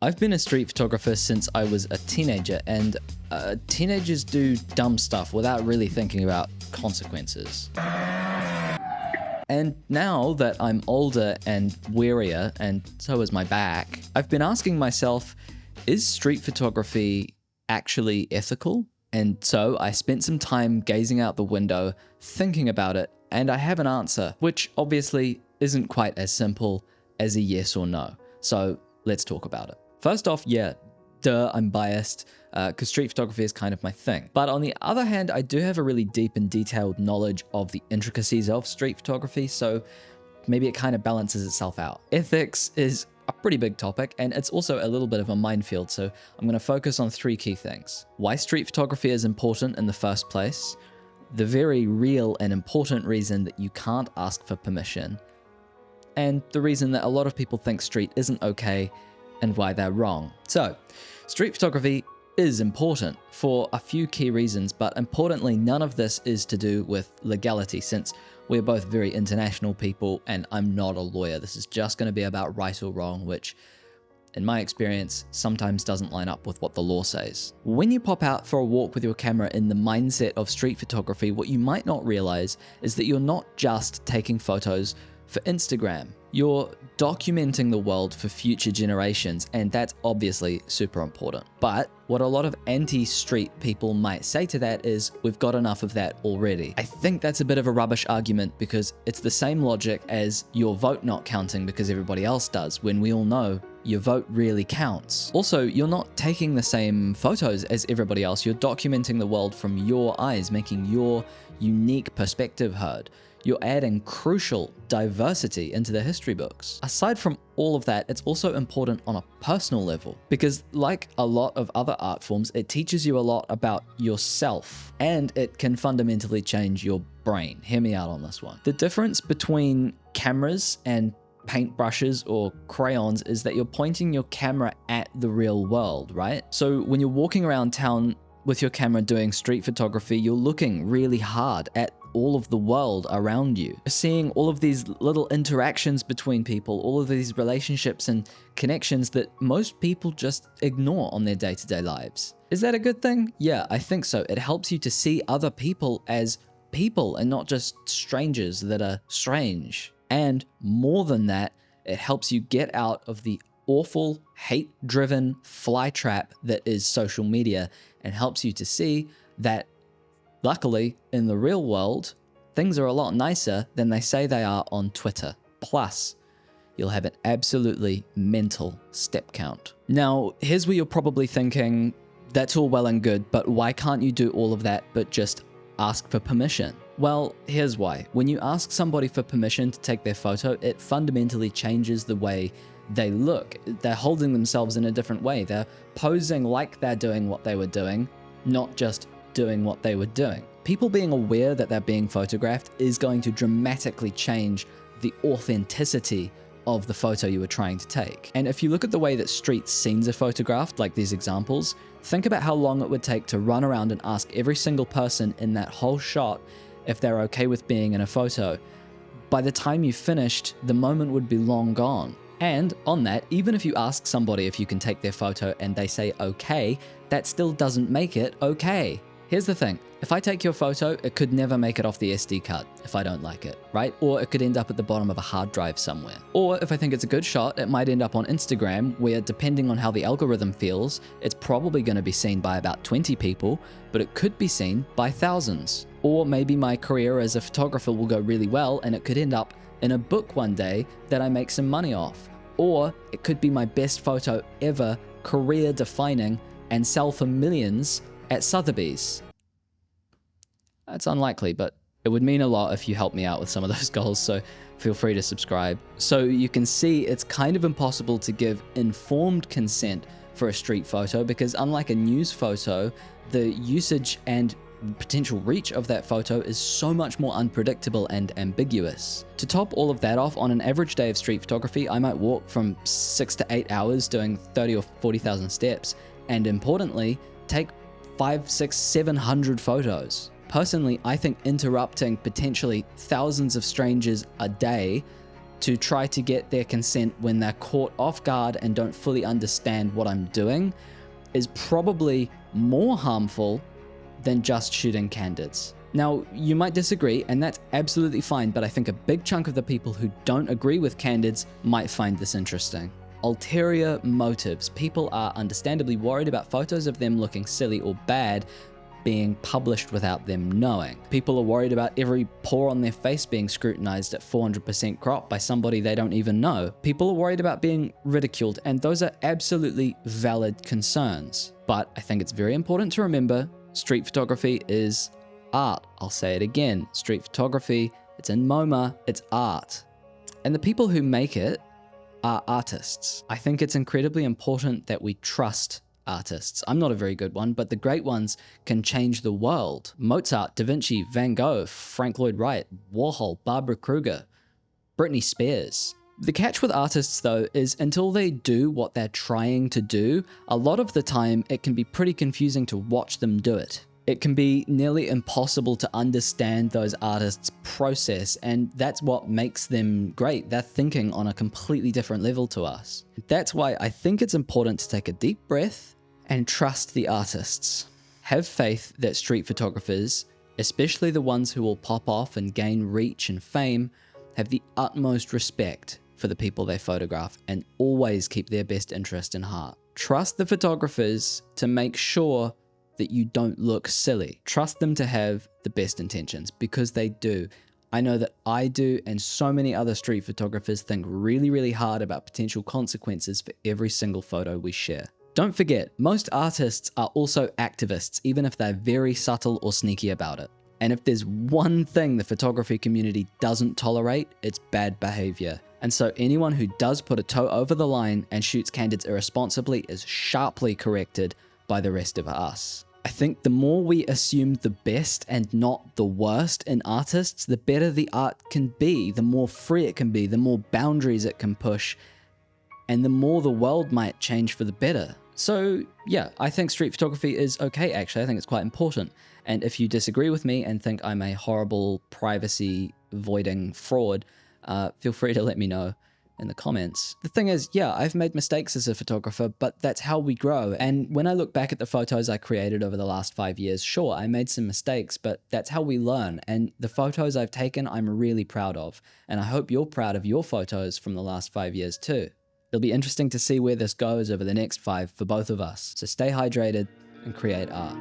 I've been a street photographer since I was a teenager, and teenagers do dumb stuff without really thinking about consequences. And now that I'm older and wearier, and so is my back, I've been asking myself, is street photography actually ethical? And so I spent some time gazing out the window, thinking about it, and I have an answer, which obviously isn't quite as simple as a yes or no. So let's talk about it. First off, yeah, I'm biased, because street photography is kind of my thing. But on the other hand, I do have a really deep and detailed knowledge of the intricacies of street photography, so maybe it kind of balances itself out. Ethics is a pretty big topic, and it's also a little bit of a minefield, so I'm going to focus on three key things. Why street photography is important in the first place, the very real and important reason that you can't ask for permission, and the reason that a lot of people think street isn't okay and why they're wrong. So, street photography is important for a few key reasons, but importantly, none of this is to do with legality, since we're both very international people and I'm not a lawyer. This is just going to be about right or wrong, which in my experience sometimes doesn't line up with what the law says. When you pop out for a walk with your camera in the mindset of street photography, what you might not realize is that you're not just taking photos for Instagram. You're documenting the world for future generations, and that's obviously super important. But what a lot of anti-street people might say to that is, we've got enough of that already. I think that's a bit of a rubbish argument, because it's the same logic as your vote not counting because everybody else does, when we all know your vote really counts. Also, you're not taking the same photos as everybody else, you're documenting the world from your eyes, making your unique perspective heard. You're adding crucial diversity into the history books. Aside from all of that, it's also important on a personal level, because like a lot of other art forms, it teaches you a lot about yourself, and it can fundamentally change your brain. Hear me out on this one. The difference between cameras and paintbrushes or crayons is that you're pointing your camera at the real world, right? So when you're walking around town with your camera doing street photography, you're looking really hard at all of the world around you. You're seeing all of these little interactions between people, all of these relationships and connections that most people just ignore on their day-to-day lives. Is that a good thing? Yeah, I think so. It helps you to see other people as people and not just strangers that are strange. And more than that, it helps you get out of the awful, hate-driven flytrap that is social media, and helps you to see that luckily, in the real world, things are a lot nicer than they say they are on Twitter. Plus, you'll have an absolutely mental step count. Now, here's where you're probably thinking, that's all well and good, but why can't you do all of that but just ask for permission? Well, here's why. When you ask somebody for permission to take their photo, it fundamentally changes the way they look. They're holding themselves in a different way. They're posing like they're doing what they were doing, not just doing what they were doing. People being aware that they're being photographed is going to dramatically change the authenticity of the photo you were trying to take. And if you look at the way that street scenes are photographed, like these examples, think about how long it would take to run around and ask every single person in that whole shot if they're okay with being in a photo. By the time you finished, the moment would be long gone. And on that, even if you ask somebody if you can take their photo and they say okay, that still doesn't make it okay. Here's the thing, if I take your photo, it could never make it off the SD card if I don't like it, right? Or it could end up at the bottom of a hard drive somewhere. Or if I think it's a good shot, it might end up on Instagram, where depending on how the algorithm feels, it's probably going to be seen by about 20 people, but it could be seen by thousands. Or maybe my career as a photographer will go really well and it could end up in a book one day that I make some money off. Or it could be my best photo ever, career defining, and sell for millions at Sotheby's. That's unlikely, but it would mean a lot if you help me out with some of those goals, so feel free to subscribe. So you can see it's kind of impossible to give informed consent for a street photo, because unlike a news photo, the usage and potential reach of that photo is so much more unpredictable and ambiguous. To top all of that off, on an average day of street photography, I might walk from 6 to 8 hours doing 30 or 40,000 steps, and importantly, take 500, 600, 700 photos. Personally, I think interrupting potentially thousands of strangers a day to try to get their consent when they're caught off guard and don't fully understand what I'm doing is probably more harmful than just shooting candids. Now, you might disagree, and that's absolutely fine, but I think a big chunk of the people who don't agree with candids might find this interesting. Ulterior motives. People are understandably worried about photos of them looking silly or bad being published without them knowing. People are worried about every pore on their face being scrutinized at 400% crop by somebody they don't even know. People are worried about being ridiculed, and those are absolutely valid concerns. But I think it's very important to remember street photography is art. I'll say it again. Street photography, it's in MoMA, it's art. And the people who make it are artists. I think it's incredibly important that we trust artists. I'm not a very good one, but the great ones can change the world. Mozart, Da Vinci, Van Gogh, Frank Lloyd Wright, Warhol, Barbara Kruger, Britney Spears. The catch with artists, though, is until they do what they're trying to do, a lot of the time it can be pretty confusing to watch them do it. It can be nearly impossible to understand those artists' process, and that's what makes them great. They're thinking on a completely different level to us. That's why I think it's important to take a deep breath and trust the artists. Have faith that street photographers, especially the ones who will pop off and gain reach and fame, have the utmost respect for the people they photograph and always keep their best interest in heart. Trust the photographers to make sure that you don't look silly. Trust them to have the best intentions, because they do. I know that I do, and so many other street photographers think really, really hard about potential consequences for every single photo we share. Don't forget, most artists are also activists, even if they're very subtle or sneaky about it. And if there's one thing the photography community doesn't tolerate, it's bad behavior. And so anyone who does put a toe over the line and shoots candids irresponsibly is sharply corrected by the rest of us. I think the more we assume the best and not the worst in artists, the better the art can be, the more free it can be, the more boundaries it can push, and the more the world might change for the better. So yeah, I think street photography is okay, actually. I think it's quite important. And if you disagree with me and think I'm a horrible privacy-voiding fraud, feel free to let me know in the comments. The thing is, yeah, I've made mistakes as a photographer, but that's how we grow. And when I look back at the photos I created over the last 5 years, sure, I made some mistakes, but that's how we learn. And the photos I've taken, I'm really proud of. And I hope you're proud of your photos from the last 5 years too. It'll be interesting to see where this goes over the next 5 for both of us. So stay hydrated and create art.